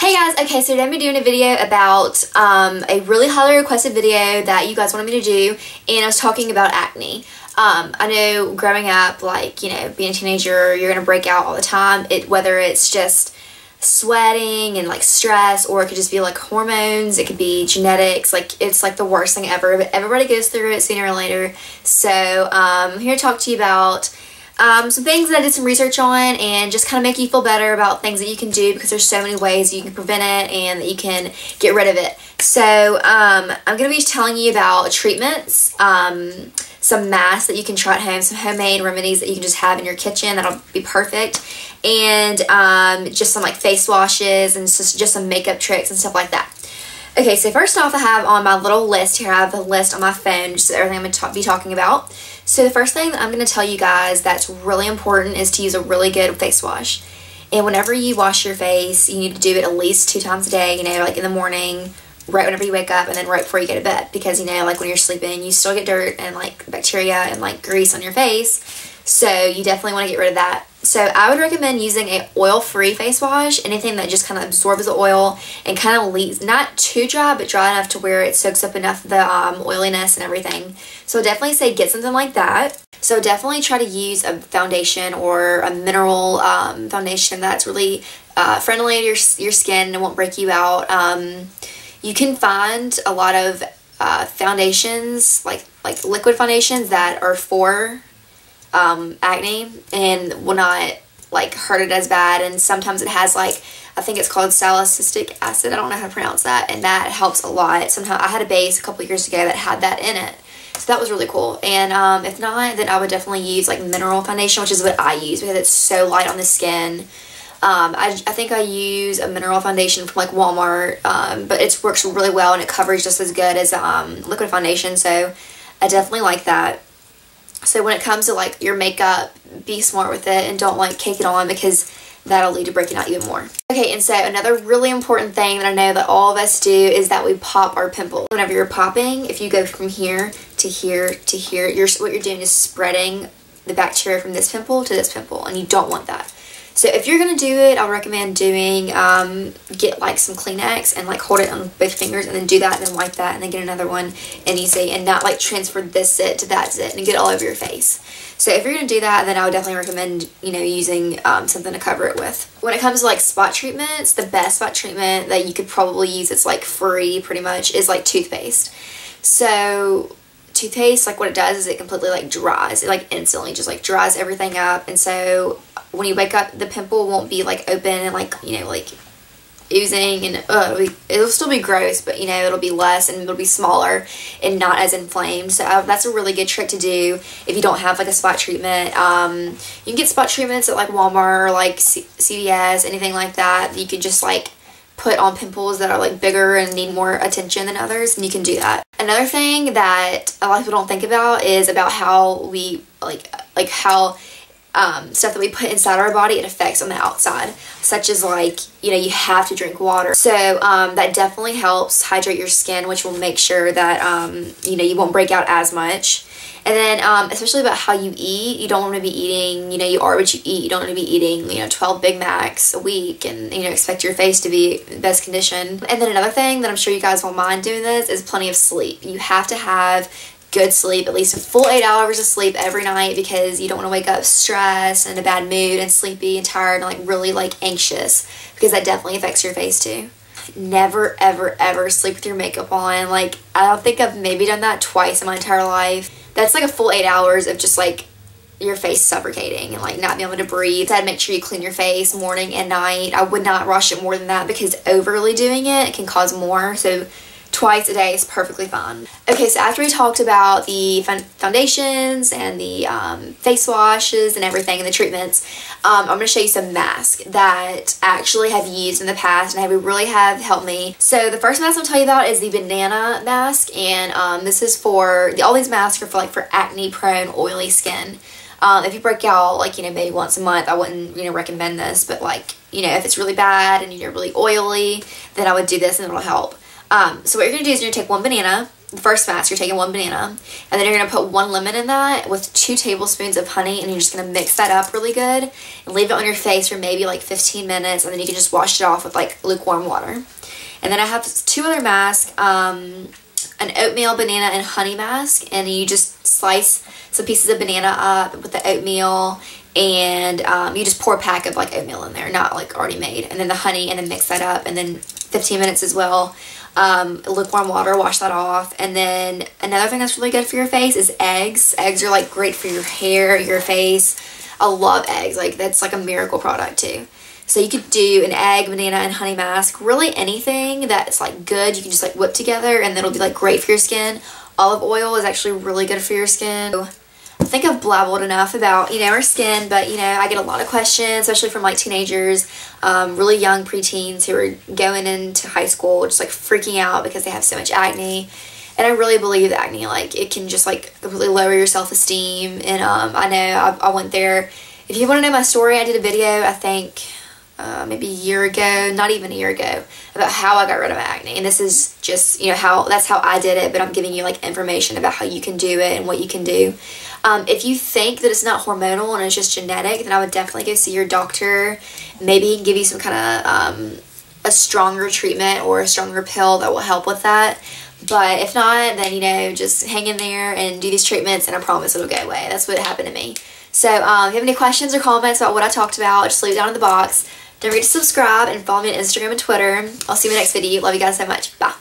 Hey guys, okay, so today I'm going to be doing a video about a really highly requested video that you guys wanted me to do, and I was talking about acne. I know growing up, like, you know, being a teenager, you're going to break out all the time, whether it's just sweating and like stress, or it could just be like hormones, it could be genetics, like it's like the worst thing ever, but everybody goes through it sooner or later. So I'm here to talk to you about some things that I did some research on and just kind of make you feel better about things that you can do, because there's so many ways you can prevent it and that you can get rid of it. So I'm going to be telling you about treatments, some masks that you can try at home, some homemade remedies that you can just have in your kitchen that'll be perfect, and just some like face washes and just some makeup tricks and stuff like that. Okay, so first off, I have on my little list here, I have a list on my phone, just everything I'm going to be talking about. So the first thing that I'm going to tell you guys that's really important is to use a really good face wash. And whenever you wash your face, you need to do it at least 2 times a day, you know, like in the morning, right whenever you wake up, and then right before you go to bed. Because, you know, like when you're sleeping, you still get dirt and like bacteria and like grease on your face. So you definitely want to get rid of that. So I would recommend using a oil-free face wash, anything that just kind of absorbs the oil and kind of leaves, not too dry, but dry enough to where it soaks up enough of the oiliness and everything. So definitely say get something like that. So definitely try to use a foundation or a mineral foundation that's really friendly to your skin and won't break you out. You can find a lot of foundations, like liquid foundations that are for acne and will not like hurt it as bad, and sometimes it has like, I think it's called salicylic acid, I don't know how to pronounce that, and that helps a lot. Somehow I had a base a couple years ago that had that in it, so that was really cool. And if not, then I would definitely use like mineral foundation, which is what I use because it's so light on the skin. I think I use a mineral foundation from like Walmart, but it works really well and it covers just as good as liquid foundation, so I definitely like that. So when it comes to like your makeup, be smart with it and don't like cake it on, because that'll lead to breaking out even more. Okay, and so another really important thing that I know that all of us do is that we pop our pimples. Whenever you're popping, if you go from here to here to here, what you're doing is spreading the bacteria from this pimple to this pimple, and you don't want that. So if you're going to do it, I'll recommend doing, get like some Kleenex and like hold it on both fingers and then do that and then wipe that and then get another one and easy, and not like transfer this zit to that zit and get it all over your face. So if you're going to do that, then I would definitely recommend, you know, using something to cover it with. When it comes to like spot treatments, the best spot treatment that you could probably use, it's like free pretty much, is like toothpaste. So toothpaste, like what it does is it completely like dries, it like instantly just like dries everything up, and so when you wake up, the pimple won't be like open and like, you know, like oozing, and it'll still be gross, but you know, it'll be less and it'll be smaller and not as inflamed. So that's a really good trick to do if you don't have like a spot treatment. You can get spot treatments at like Walmart or like CVS, anything like that. You can just like put on pimples that are like bigger and need more attention than others, and you can do that. Another thing that a lot of people don't think about is about how we like how stuff that we put inside our body, it affects on the outside, such as like, you know, you have to drink water. So that definitely helps hydrate your skin, which will make sure that you know, you won't break out as much. And then especially about how you eat, you don't want to be eating, you know, you are what you eat. You don't want to be eating, you know, 12 Big Macs a week and, you know, expect your face to be in best condition. And then another thing that I'm sure you guys won't mind doing this is plenty of sleep. You have to have good sleep, at least a full 8 hours of sleep every night, because you don't want to wake up stressed and in a bad mood and sleepy and tired and like really like anxious, because that definitely affects your face too. Never ever ever sleep with your makeup on. Like, I don't think I've maybe done that twice in my entire life. That's like a full 8 hours of just like your face suffocating and like not being able to breathe. I'd make sure you clean your face morning and night. I would not wash it more than that, because overly doing it can cause more. So twice a day is perfectly fine. Okay, so after we talked about the foundations and the face washes and everything and the treatments, I'm going to show you some masks that I actually have used in the past and really have helped me. So the first mask I'm going to tell you about is the banana mask, and this is for, all these masks are for like for acne prone oily skin. If you break out like, you know, maybe once a month, I wouldn't, you know, recommend this, but like, you know, if it's really bad and you're really oily, then I would do this and it'll help. So what you're going to do is you're going to take one banana the first mask, you're taking 1 banana, and then you're going to put 1 lemon in that with 2 tablespoons of honey, and you're just going to mix that up really good and leave it on your face for maybe like 15 minutes, and then you can just wash it off with like lukewarm water. And then I have 2 other masks, an oatmeal, banana, and honey mask, and you just slice some pieces of banana up with the oatmeal, and you just pour a pack of like oatmeal in there, not like already made, and then the honey, and then mix that up, and then 15 minutes as well. Lukewarm water, wash that off. And then another thing that's really good for your face is eggs. Eggs are like great for your hair, your face. I love eggs. Like that's like a miracle product too. So you could do an egg, banana, and honey mask. Really anything that's like good, you can just like whip together, and it'll be like great for your skin. Olive oil is actually really good for your skin. I think I've blabbled enough about, you know, our skin, but, you know, I get a lot of questions, especially from, like, teenagers, really young preteens who are going into high school, just, like, freaking out because they have so much acne. And I really believe that acne, like, it can just, like, completely lower your self-esteem. And I know I went there. If you want to know my story, I did a video, I think, maybe a year ago, not even a year ago, about how I got rid of my acne. And this is just, you know, that's how I did it, but I'm giving you like information about how you can do it and what you can do. If you think that it's not hormonal and it's just genetic, then I would definitely go see your doctor. Maybe he can give you some kind of a stronger treatment or a stronger pill that will help with that. But if not, then, you know, just hang in there and do these treatments, and I promise it'll go away. That's what happened to me. So if you have any questions or comments about what I talked about, just leave it down in the box. Don't forget to subscribe and follow me on Instagram and Twitter. I'll see you in the next video. Love you guys so much. Bye.